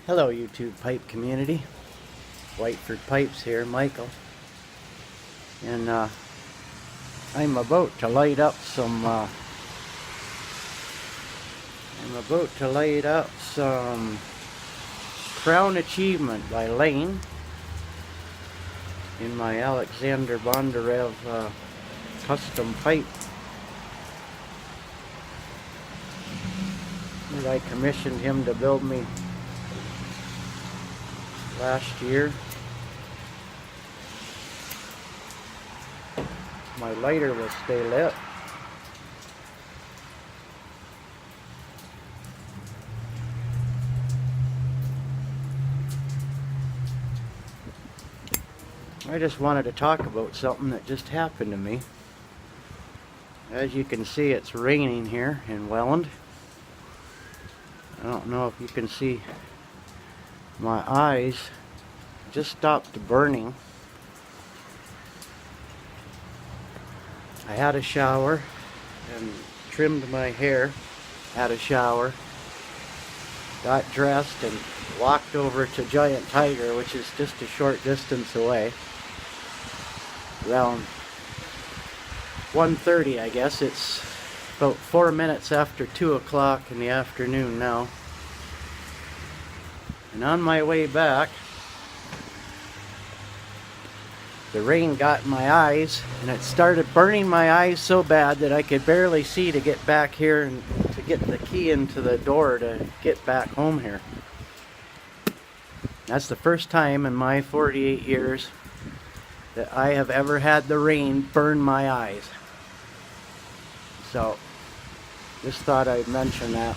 Hello YouTube pipe community. Whiteford Pipes here, Michael. And I'm about to light up some Crown Achievement by Lane in my Alexandr Bondarev custom pipe that I commissioned him to build me last year. My lighter will stay lit. I just wanted to talk about something that just happened to me. As you can see, it's raining here in Welland. I don't know if you can see, my eyes just stopped burning. I had a shower and trimmed my hair, had a shower, got dressed and walked over to Giant Tiger, which is just a short distance away. Around 1:30, I guess. It's about 4 minutes after 2 o'clock in the afternoon now. And on my way back, the rain got in my eyes, and it started burning my eyes so bad that I could barely see to get back here and to get the key into the door to get back home here. That's the first time in my 48 years that I have ever had the rain burn my eyes. So, just thought I'd mention that.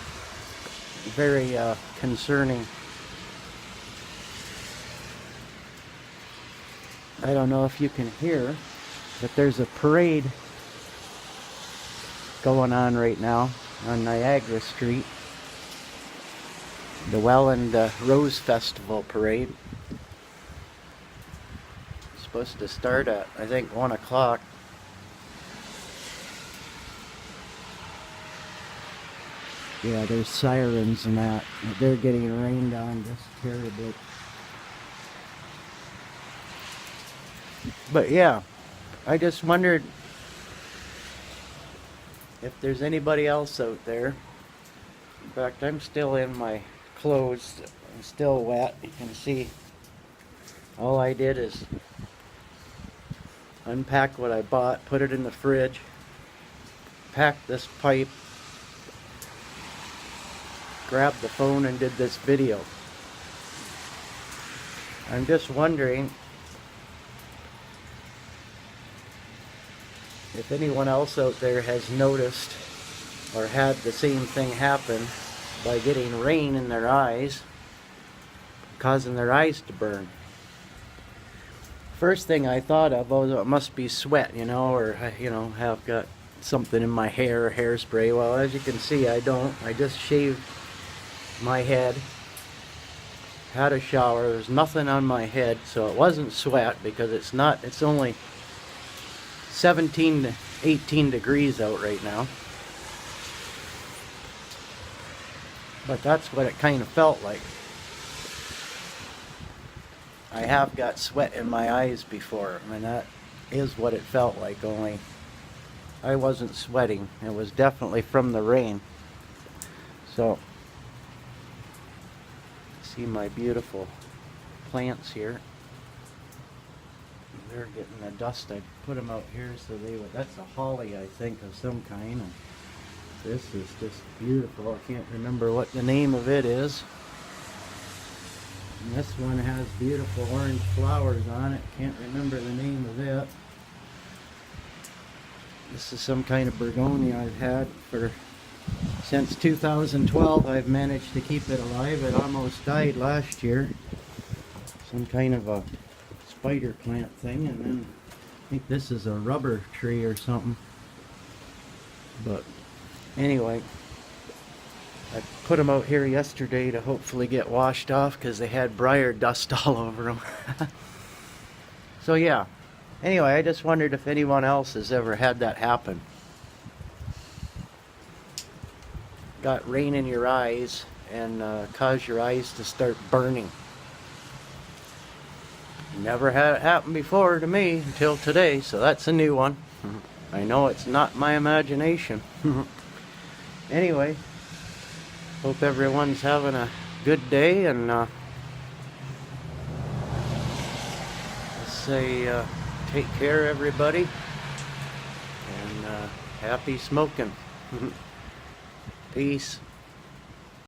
Very concerning. I don't know if you can hear, but there's a parade going on right now on Niagara Street. The Welland Rose Festival parade. It's supposed to start at, I think, 1 o'clock. Yeah, there's sirens and that. They're getting rained on just terribly. But yeah, I just wondered if there's anybody else out there. In fact, I'm still in my clothes. I'm still wet. You can see all I did is unpack what I bought, put it in the fridge, pack this pipe, grabbed the phone and did this video. I'm just wondering if anyone else out there has noticed or had the same thing happen by getting rain in their eyes, causing their eyes to burn. First thing I thought of was, it must be sweat, or have got something in my hair or hairspray. Well, as you can see, I don't. I just shaved my head, had a shower. There's nothing on my head, so it wasn't sweat, because it's only 17 to 18 degrees out right now. But that's what it kind of felt like. I have got sweat in my eyes before. I mean, that is what it felt like, only I wasn't sweating. It was definitely from the rain. So, see my beautiful plants here. They're getting the dust. I put them out here so they would. That's a holly, I think, of some kind. And this is just beautiful. I can't remember what the name of it is. And this one has beautiful orange flowers on it. Can't remember the name of it. This is some kind of begonia I've had since 2012. I've managed to keep it alive. It almost died last year. Some kind of a spider plant thing, and then I think this is a rubber tree or something. But anyway, I put them out here yesterday to hopefully get washed off, because they had briar dust all over them. So yeah, anyway, I just wondered if anyone else has ever had that happen. Got rain in your eyes and cause your eyes to start burning. Never had it happen before to me until today, so that's a new one. I know it's not my imagination. Anyway, hope everyone's having a good day, and say take care, everybody, and happy smoking. Peace.